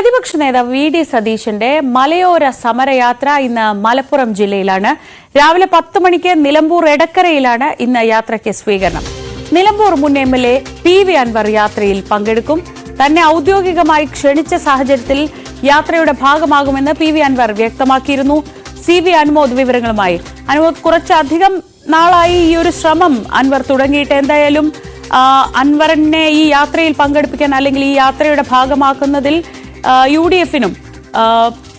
പ്രതിപക്ഷ നേതാവ് വി.ഡി. സതീശന്റെ മലയോര സമരയാത്ര ഇന്ന് മലപ്പുറം ജില്ലയിലാണ്. രാവിലെ 10 മണിക്ക് നിലമ്പൂർ എടക്കരയിലാണ് ഇന്ന് യാത്രയ്ക്ക് സ്വീകരണം. നിലമ്പൂർ മുൻ എം.എൽ.എ. പി.വി. അൻവർ യാത്രയിൽ പങ്കെടുക്കും. തന്നെ ഔദ്യോഗികമായി ക്ഷണിച്ച സാഹചര്യത്തിൽ യാത്രയുടെ ഭാഗമാകുമെന്ന് പി.വി. അൻവർ വ്യക്തമാക്കിയിരുന്നു. സി.വി. അനുമോദ് വിവരങ്ങളുമായി. അനുമോദ്, കുറച്ചധികം നാളായി ഈ ഒരു ശ്രമം അൻവർ തുടങ്ങിയിട്ട്. എന്തായാലും അൻവറിനെ ഈ യാത്രയിൽ പങ്കെടുപ്പിക്കാൻ അല്ലെങ്കിൽ ഈ യാത്രയുടെ ഭാഗമാക്കുന്നതിൽ UDF-നും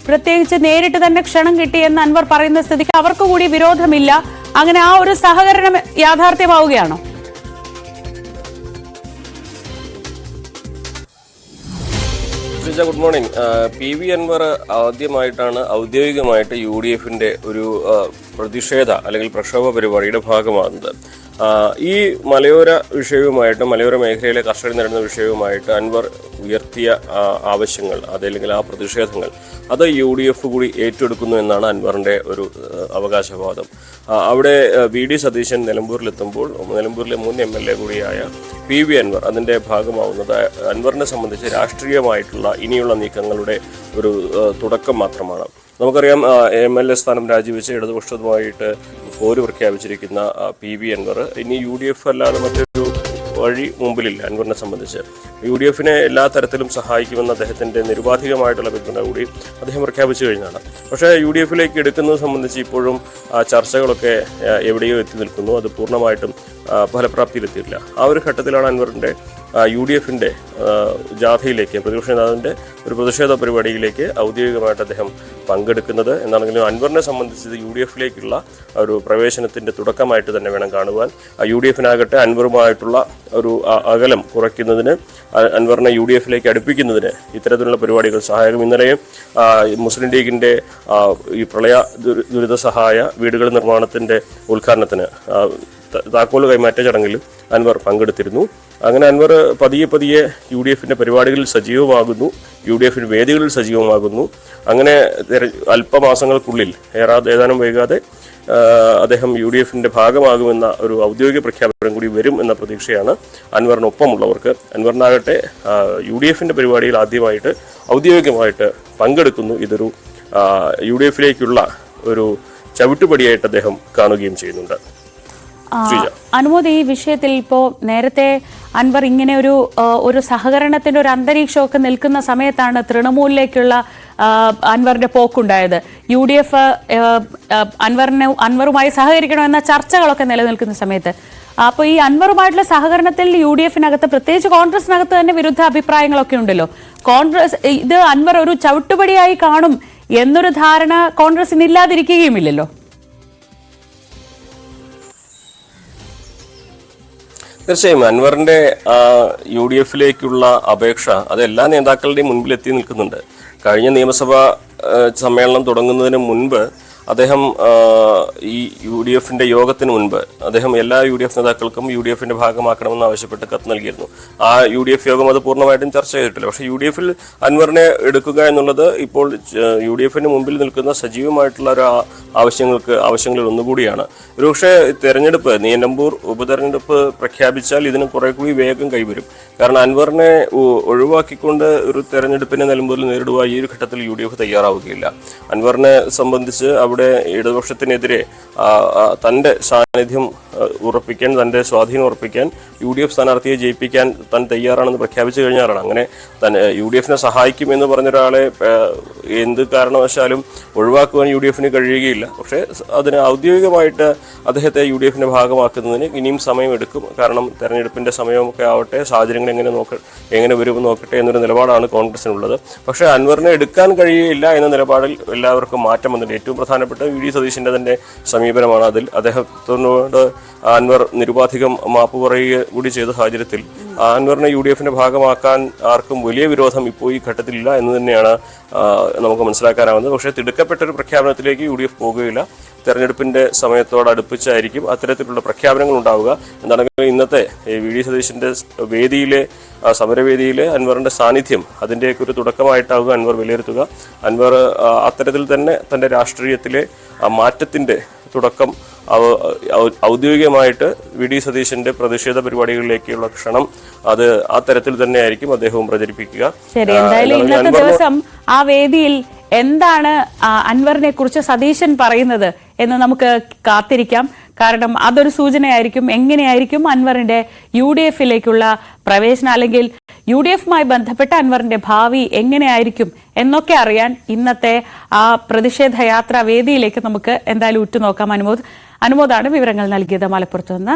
പ്രത്യേകിച്ച് നേരിട്ട് തന്നെ ക്ഷണം കിട്ടിയെന്ന് അൻവർ പറയുന്ന സ്ഥിതിക്ക് അവർക്ക് കൂടി വിരോധമില്ല. അങ്ങനെ ആ ഒരു സഹകരണം യാഥാർത്ഥ്യമാവുകയാണോ? Good morning. പി.വി. അൻവർ ആദ്യമായിട്ടാണ് ഔദ്യോഗികമായിട്ട് UDF-ന്റെ ഒരു പ്രതിഷേധ അല്ലെങ്കിൽ പ്രക്ഷോഭ പരിപാടിയുടെ ഭാഗമാകുന്നത്. ഈ മലയോര വിഷയവുമായിട്ട്, മലയോര മേഖലയിലെ കർഷകർ നേരിടുന്ന വിഷയവുമായിട്ട് അൻവർ ഉയർത്തിയ ആവശ്യങ്ങൾ, അതല്ലെങ്കിൽ ആ പ്രതിഷേധങ്ങൾ, അത് UDF കൂടി ഏറ്റെടുക്കുന്നു എന്നാണ് അൻവറിന്റെ ഒരു അവകാശവാദം. അവിടെ വി.ഡി. സതീശൻ നിലമ്പൂരിലെത്തുമ്പോൾ നിലമ്പൂരിലെ മുൻ MLA കൂടിയായ പി.വി. അൻവർ അതിന്റെ ഭാഗമാവുന്നത് അൻവറിനെ സംബന്ധിച്ച് രാഷ്ട്രീയമായിട്ടുള്ള ഇനിയുള്ള നീക്കങ്ങളുടെ ഒരു തുടക്കം മാത്രമാണ്. നമുക്കറിയാം, MLA സ്ഥാനം രാജിവെച്ച് ഇടതുപക്ഷവുമായിട്ട് പോര് പ്രഖ്യാപിച്ചിരിക്കുന്ന പി.വി. അൻവർ ഇനി UDF അല്ലാതെ മറ്റൊരു വഴി മുമ്പിലില്ല. അൻവറിനെ സംബന്ധിച്ച് UDF-നെ എല്ലാ തരത്തിലും സഹായിക്കുമെന്ന് അദ്ദേഹത്തിന്റെ നിരുപാധികമായിട്ടുള്ള പിന്തുണ കൂടി അദ്ദേഹം പ്രഖ്യാപിച്ചു കഴിഞ്ഞാണ്. പക്ഷേ UDF-ലേക്ക് എടുക്കുന്നത് സംബന്ധിച്ച് ഇപ്പോഴും ചർച്ചകളൊക്കെ എവിടെയോ എത്തി നിൽക്കുന്നു. അത് പൂർണ്ണമായിട്ടും ഫലപ്രാപ്തിയിലെത്തിയിട്ടില്ല. ആ ഒരു ഘട്ടത്തിലാണ് അൻവറിന്റെ UDF-ന്റെ ജാഥയിലേക്ക്, പ്രതിപക്ഷ നേതാവിന്റെ ഒരു പ്രതിഷേധ പരിപാടിയിലേക്ക് ഔദ്യോഗികമായിട്ട് അദ്ദേഹം പങ്കെടുക്കുന്നത്. എന്നാണെങ്കിലും അൻവറിനെ സംബന്ധിച്ച് UDF-ലേക്കുള്ള ഒരു പ്രവേശനത്തിന്റെ തുടക്കമായിട്ട് തന്നെ വേണം കാണുവാൻ. UDF-നാകട്ടെ അൻവറുമായിട്ടുള്ള ഒരു അകലം കുറയ്ക്കുന്നതിന്, അൻവറിനെ UDF-ലേക്ക് അടുപ്പിക്കുന്നതിന് ഇത്തരത്തിലുള്ള പരിപാടികൾ സഹായകം. ഇന്നലെയും മുസ്ലിം ലീഗിന്റെ ഈ പ്രളയ ദുരിത സഹായ വീടുകൾ നിർമ്മാണത്തിന്റെ ഉദ്ഘാടനത്തിന് താക്കോല് കൈമാറ്റ ചടങ്ങിൽ അൻവർ പങ്കെടുത്തിരുന്നു. അങ്ങനെ അൻവർ പതിയെ UDF-ന്റെ പരിപാടികളിൽ സജീവമാകുന്നു, UDF-ന്റെ വേദികളിൽ സജീവമാകുന്നു. അങ്ങനെ അല്പമാസങ്ങൾക്കുള്ളിൽ, ഏതാനും വൈകാതെ അദ്ദേഹം UDF-ന്റെ ഭാഗമാകുമെന്ന ഒരു ഔദ്യോഗിക പ്രഖ്യാപനം കൂടി വരും എന്ന പ്രതീക്ഷയാണ് അൻവറിനൊപ്പമുള്ളവർക്ക്. അൻവറിനാകട്ടെ UDF-ന്റെ പരിപാടിയിൽ ആദ്യമായിട്ട് ഔദ്യോഗികമായിട്ട് പങ്കെടുക്കുന്നു. ഇതൊരു UDF-ലേക്കുള്ള ഒരു ചവിട്ടുപടിയായിട്ട് അദ്ദേഹം കാണുകയും ചെയ്യുന്നുണ്ട്. അനുമോദ്, ഈ വിഷയത്തിൽ ഇപ്പോൾ നേരത്തെ അൻവർ ഇങ്ങനെ ഒരു സഹകരണത്തിന്റെ ഒരു അന്തരീക്ഷമൊക്കെ നിൽക്കുന്ന സമയത്താണ് തൃണമൂലിലേക്കുള്ള അൻവറിന്റെ പോക്കുണ്ടായത്. UDF അൻവറുമായി സഹകരിക്കണമെന്ന ചർച്ചകളൊക്കെ നിലനിൽക്കുന്ന സമയത്ത്, അപ്പോൾ ഈ അൻവറുമായിട്ടുള്ള സഹകരണത്തിൽ UDF-നകത്ത്, പ്രത്യേകിച്ച് കോൺഗ്രസിനകത്ത് തന്നെ വിരുദ്ധ അഭിപ്രായങ്ങളൊക്കെ ഉണ്ടല്ലോ. കോൺഗ്രസ് ഇത് അൻവർ ഒരു ചവിട്ടുപടിയായി കാണും എന്നൊരു ധാരണ കോൺഗ്രസിന് ഇല്ലാതിരിക്കുകയുമില്ലല്ലോ. തീർച്ചയായും അൻവറിന്റെ UDF-ലേക്കുള്ള അപേക്ഷ അത് എല്ലാ നേതാക്കളുടെയും മുൻപിൽ എത്തി നിൽക്കുന്നുണ്ട്. കഴിഞ്ഞ നിയമസഭാ സമ്മേളനം തുടങ്ങുന്നതിന് മുൻപ് അദ്ദേഹം ഈ UDF-ന്റെ യോഗത്തിന് മുൻപ് അദ്ദേഹം എല്ലാ UDF നേതാക്കൾക്കും UDF-ന്റെ ഭാഗമാക്കണമെന്ന് ആവശ്യപ്പെട്ട് കത്ത് നൽകിയിരുന്നു. ആ UDF യോഗം അത് പൂർണ്ണമായിട്ടും ചർച്ച ചെയ്തിട്ടില്ല. പക്ഷേ UDF-ൽ അൻവറിനെ എടുക്കുക എന്നുള്ളത് ഇപ്പോൾ UDF-ന് മുമ്പിൽ നിൽക്കുന്ന സജീവമായിട്ടുള്ള ഒരു ആവശ്യങ്ങളിൽ ഒന്നുകൂടിയാണ്. ഒരുപക്ഷെ തെരഞ്ഞെടുപ്പ്, നിലമ്പൂർ ഉപതെരഞ്ഞെടുപ്പ് പ്രഖ്യാപിച്ചാൽ ഇതിന് കുറെ കൂടി വേഗം കൈവരും. കാരണം അൻവറിനെ ഒഴിവാക്കിക്കൊണ്ട് ഒരു തെരഞ്ഞെടുപ്പിനെ നിലമ്പൂരിൽ നേരിടുക ഈ ഒരു ഘട്ടത്തിൽ UDF തയ്യാറാവുകയില്ല. അൻവറിനെ സംബന്ധിച്ച് അവിടെ ഇടതുപക്ഷത്തിനെതിരെ തൻ്റെ സാന്നിധ്യം ഉറപ്പിക്കാൻ, തൻ്റെ സ്വാധീനം ഉറപ്പിക്കാൻ, UDF സ്ഥാനാർത്ഥിയെ ജയിപ്പിക്കാൻ താൻ തയ്യാറാണെന്ന് പ്രഖ്യാപിച്ചു കഴിഞ്ഞാലാണ്. അങ്ങനെ UDF-നെ സഹായിക്കുമെന്ന് പറഞ്ഞ ഒരാളെ എന്ത് കാരണവശാലും ഒഴിവാക്കുവാൻ UDF-ന് കഴിയുകയില്ല. പക്ഷേ അതിന് ഔദ്യോഗികമായിട്ട് അദ്ദേഹത്തെ UDF-ന്റെ ഭാഗമാക്കുന്നതിന് ഇനിയും സമയമെടുക്കും. കാരണം തെരഞ്ഞെടുപ്പിന്റെ സമയമൊക്കെ ആവട്ടെ, സാഹചര്യങ്ങൾ എങ്ങനെ വരുമെന്ന് നോക്കട്ടെ എന്നൊരു നിലപാടാണ് കോൺഗ്രസിനുള്ളത്. പക്ഷേ അൻവറിനെ എടുക്കാൻ കഴിയുകയില്ല എന്ന നിലപാടിൽ എല്ലാവർക്കും മാറ്റം വന്നിട്ടുണ്ട്. ഏറ്റവും പ്രധാനപ്പെട്ട വി.ഡി. സതീശന്റെ തന്നെ സമീപനമാണ്. അതിൽ അദ്ദേഹത്തിനോട് അൻവർ നിരുപാധികം മാപ്പ് പറയുക കൂടി ചെയ്ത സാഹചര്യത്തിൽ അൻവറിനെ UDF-ന്റെ ഭാഗമാക്കാൻ ആർക്കും വലിയ വിരോധം ഇപ്പോൾ ഈ ഘട്ടത്തിലില്ല എന്ന് തന്നെയാണ് നമുക്ക് മനസ്സിലാക്കാനാവുന്നത്. പക്ഷേ തിടുക്കപ്പെട്ടൊരു പ്രഖ്യാപനത്തിലേക്ക് UDF പോകുകയില്ല. തെരഞ്ഞെടുപ്പിന്റെ സമയത്തോടടുപ്പിച്ചായിരിക്കും അത്തരത്തിലുള്ള പ്രഖ്യാപനങ്ങൾ ഉണ്ടാവുക. എന്താണെങ്കിലും ഇന്നത്തെ വി.ഡി. സതീശന്റെ വേദിയിലെ, സമരവേദിയിലെ അൻവറിന്റെ സാന്നിധ്യം അതിൻ്റെയൊക്കെ ഒരു തുടക്കമായിട്ടാവുക അൻവർ വിലയിരുത്തുക. അൻവർ അത്തരത്തിൽ തന്നെ തൻ്റെ രാഷ്ട്രീയത്തിലെ മാറ്റത്തിന്റെ തുടക്കം ഔദ്യോഗികമായിട്ട് വി ഡി സതീശന്റെ പ്രതിഷേധ പരിപാടികളിലേക്കുള്ള ക്ഷണം അത് ആ തരത്തിൽ തന്നെയായിരിക്കും അദ്ദേഹവും പ്രചരിപ്പിക്കുക. ശരി, എന്തായാലും ഇന്നത്തെ ദിവസം ആ വേദിയിൽ എന്താണ് അൻവറിനെ കുറിച്ച് സതീശൻ പറയുന്നത് എന്ന് നമുക്ക് കാത്തിരിക്കാം. കാരണം അതൊരു സൂചനയായിരിക്കും എങ്ങനെയായിരിക്കും അൻവറിന്റെ UDF-ലേക്കുള്ള പ്രവേശനം, അല്ലെങ്കിൽ UDF-മായി ബന്ധപ്പെട്ട അൻവറിന്റെ ഭാവി എങ്ങനെയായിരിക്കും എന്നൊക്കെ അറിയാൻ ഇന്നത്തെ ആ പ്രതിഷേധ യാത്രാ വേദിയിലേക്ക് നമുക്ക് എന്തായാലും ഉറ്റുനോക്കാം. അനുമോദാണ് വിവരങ്ങൾ നൽകിയത് മലപ്പുറത്ത് നിന്ന്.